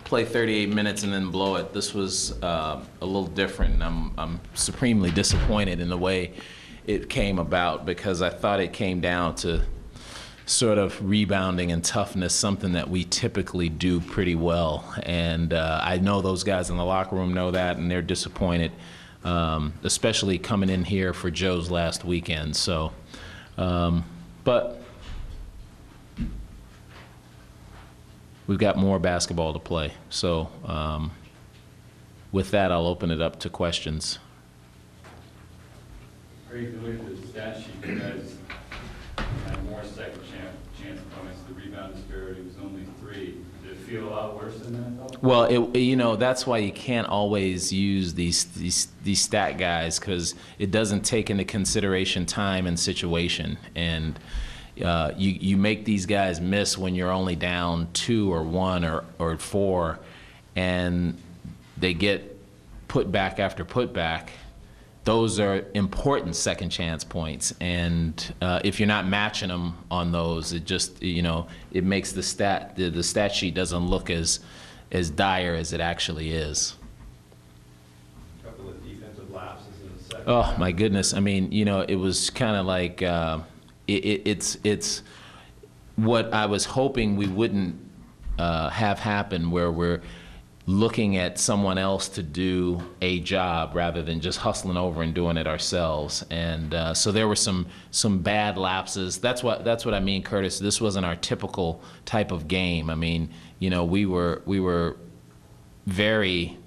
play 38 minutes and then blow it. This was a little different, and I'm supremely disappointed in the way it came about, because I thought it came down to sort of rebounding and toughness, something that we typically do pretty well. And I know those guys in the locker room know that, and they're disappointed, especially coming in here for Joe's last weekend. So, but we've got more basketball to play. So with that, I'll open it up to questions. Great, if you look at the stat sheet, you guys had more second chance points. The rebound disparity was only 3. Did it feel a lot worse than that, though? Well, that's why you can't always use these stat guys, because it doesn't take into consideration time and situation. And you make these guys miss when you're only down 2 or 1 or 4, and they get put back after put back. Those are important second chance points, and if you're not matching them on those, it just it makes the stat sheet doesn't look as dire as it actually is. A couple of defensive lapses in the second. Oh my goodness! I mean, it was kind of like it's what I was hoping we wouldn't have happen, where we're looking at someone else to do a job rather than just hustling over and doing it ourselves. And so there were some bad lapses. That's what I mean, Curtis. This wasn't our typical type of game. I mean, we were very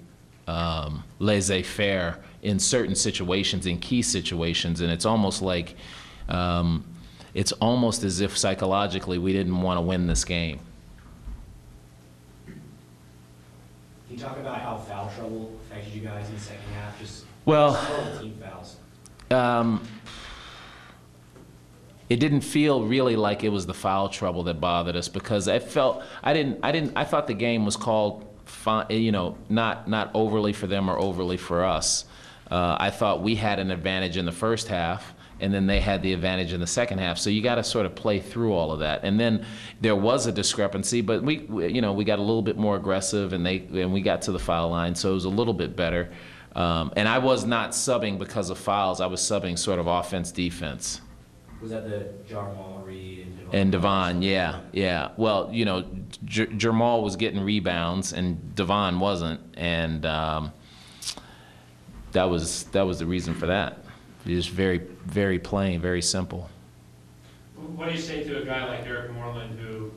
laissez-faire in certain situations, in key situations, and it's almost like it's almost as if psychologically we didn't want to win this game. Can you talk about how foul trouble affected you guys in the second half? Just Well, team fouls. It didn't feel really like it was the foul trouble that bothered us, because I thought the game was called fine, not overly for them or overly for us. I thought we had an advantage in the first half, and then they had the advantage in the second half. So you got to sort of play through all of that. And then there was a discrepancy, but we got a little bit more aggressive, and we got to the foul line, so it was a little bit better. And I was not subbing because of fouls. I was subbing sort of offense, defense. Was that the Jamal Reed and Devon? Yeah. Well, Jamal was getting rebounds and Devon wasn't, and that was the reason for that. Just very, very plain, very simple. What do you say to a guy like Eric Moreland, who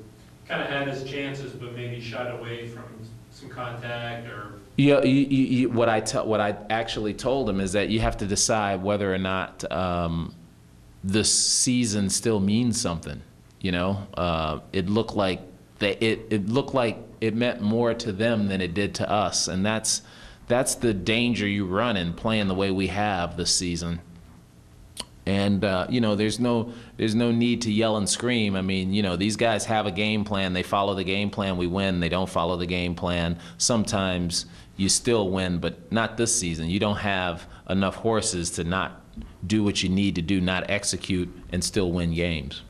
kind of had his chances but maybe shied away from some contact? Or what I actually told him is that you have to decide whether or not this season still means something. It looked like it meant more to them than it did to us, and that's the danger you run in playing the way we have this season. And there's no need to yell and scream. I mean, these guys have a game plan. They follow the game plan. We win. They don't follow the game plan. Sometimes you still win, but not this season. You don't have enough horses to not do what you need to do, not execute, and still win games.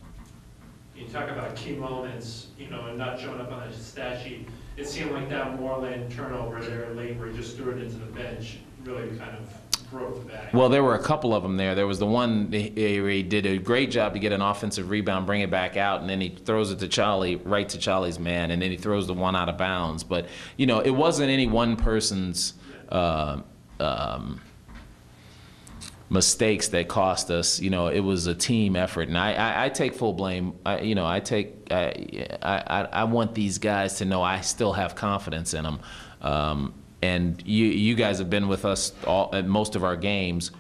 You talk about key moments, and not showing up on the stat sheet. It seemed like that Moreland turnover there late, where he just threw it into the bench, really kind of broke the back. Well, there were a couple of them there. There was the one where he did a great job to get an offensive rebound, bring it back out, and then he throws it to Charlie, right to Charlie's man, and then he throws the one out of bounds. But, it wasn't any one person's mistakes that cost us. It was a team effort, and I take full blame. I want these guys to know I still have confidence in them. And you guys have been with us at most of our games.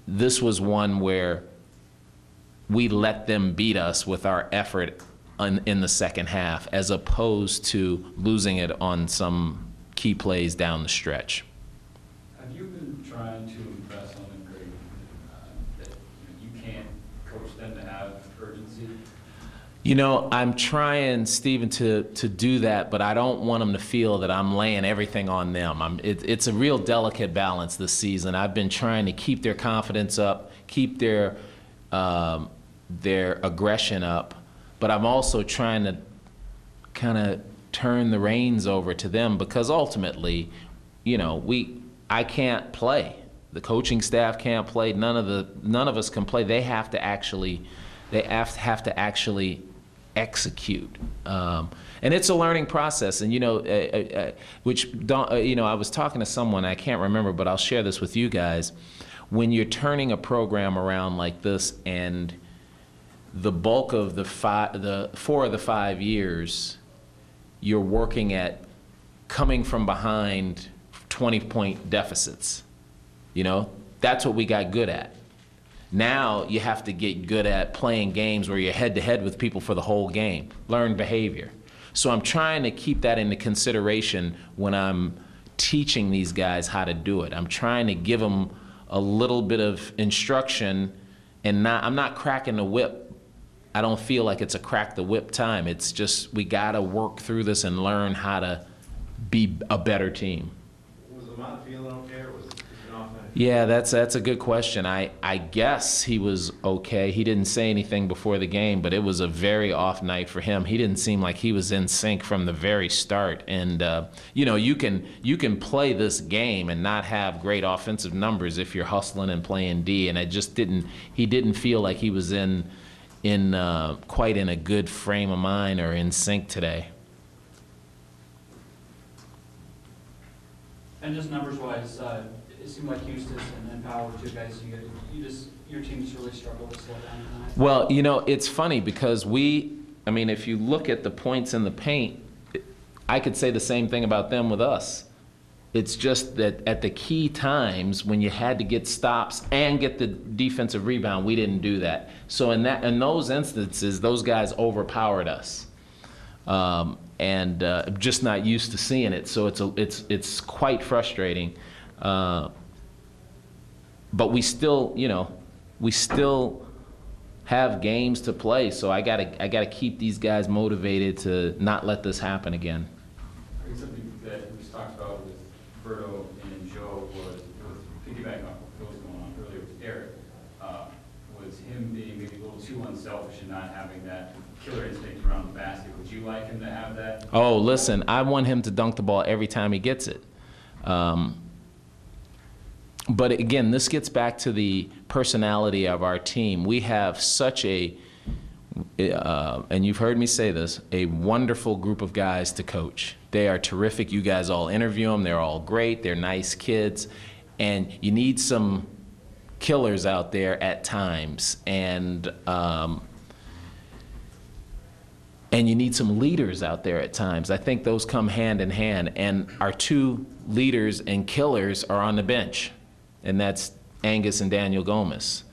This was one where we let them beat us with our effort in the second half, as opposed to losing it on some key plays down the stretch. Have you been trying to impress on them, Greg, that you can't coach them to have urgency? I'm trying, Stephen, to do that, but I don't want them to feel that I'm laying everything on them. It's a real delicate balance this season. I've been trying to keep their confidence up, keep their aggression up, but I'm also trying to kind of turn the reins over to them, because ultimately, you know, I can't play. The coaching staff can't play. None of us can play. They have to actually execute. And it's a learning process. And, you know, you know, I was talking to someone, I can't remember, but I'll share this with you guys. When you're turning a program around like this, and the bulk of the 4 of the 5 years, you're working at coming from behind 20-point deficits. You know, that's what we got good at. Now you have to get good at playing games where you're head-to-head with people for the whole game. Learn behavior. So I'm trying to keep that into consideration when I'm teaching these guys how to do it. I'm trying to give them a little bit of instruction, and I'm not cracking the whip. I don't feel like it's a crack the whip time. It's just we got to work through this and learn how to be a better team. Was Lamont feeling okay, or was it an off night? Yeah, that's a good question. I guess he was okay. He didn't say anything before the game, but it was a very off night for him. He didn't seem like he was in sync from the very start. And you know, you can play this game and not have great offensive numbers if you're hustling and playing D. And he didn't feel like he was quite in a good frame of mind or in sync today. And just numbers-wise, it seemed like Eustace and Powell were two guys your team just really struggled to slow down tonight. Well, you know, it's funny because I mean, if you look at the points in the paint, I could say the same thing about them with us. It's just that at the key times when you had to get stops and get the defensive rebound, we didn't do that. So in those instances, those guys overpowered us. And just not used to seeing it, so it's quite frustrating. But we still, you know, have games to play, so I gotta keep these guys motivated to not let this happen again. I think something that was talked about with Berto and Joe was piggybacking off what was going on earlier with Eric, was him being maybe a little too unselfish and not having that killer instinct around the basket. Would you like him to have that? Oh, listen, I want him to dunk the ball every time he gets it. But again, this gets back to the personality of our team. We have such and you've heard me say this, a wonderful group of guys to coach. They are terrific. You guys all interview them. They're all great. They're nice kids. And you need some killers out there at times. And you need some leaders out there at times. I think those come hand in hand. And our two leaders and killers are on the bench, and that's Angus and Daniel Gomez.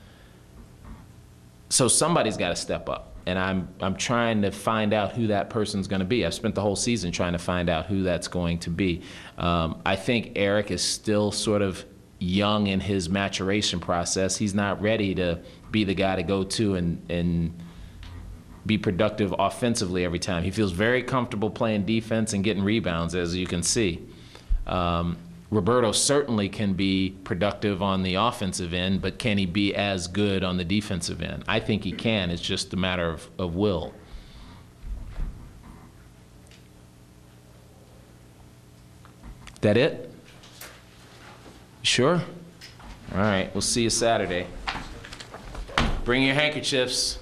So somebody's got to step up, and I'm trying to find out who that person's going to be. I've spent the whole season trying to find out who that's going to be. I think Eric is still sort of young in his maturation process. He's not ready to be the guy to go to and be productive offensively every time. He feels very comfortable playing defense and getting rebounds, as you can see. Roberto certainly can be productive on the offensive end, but can he be as good on the defensive end? I think he can. It's just a matter of will. That it? Sure? All right, we'll see you Saturday. Bring your handkerchiefs.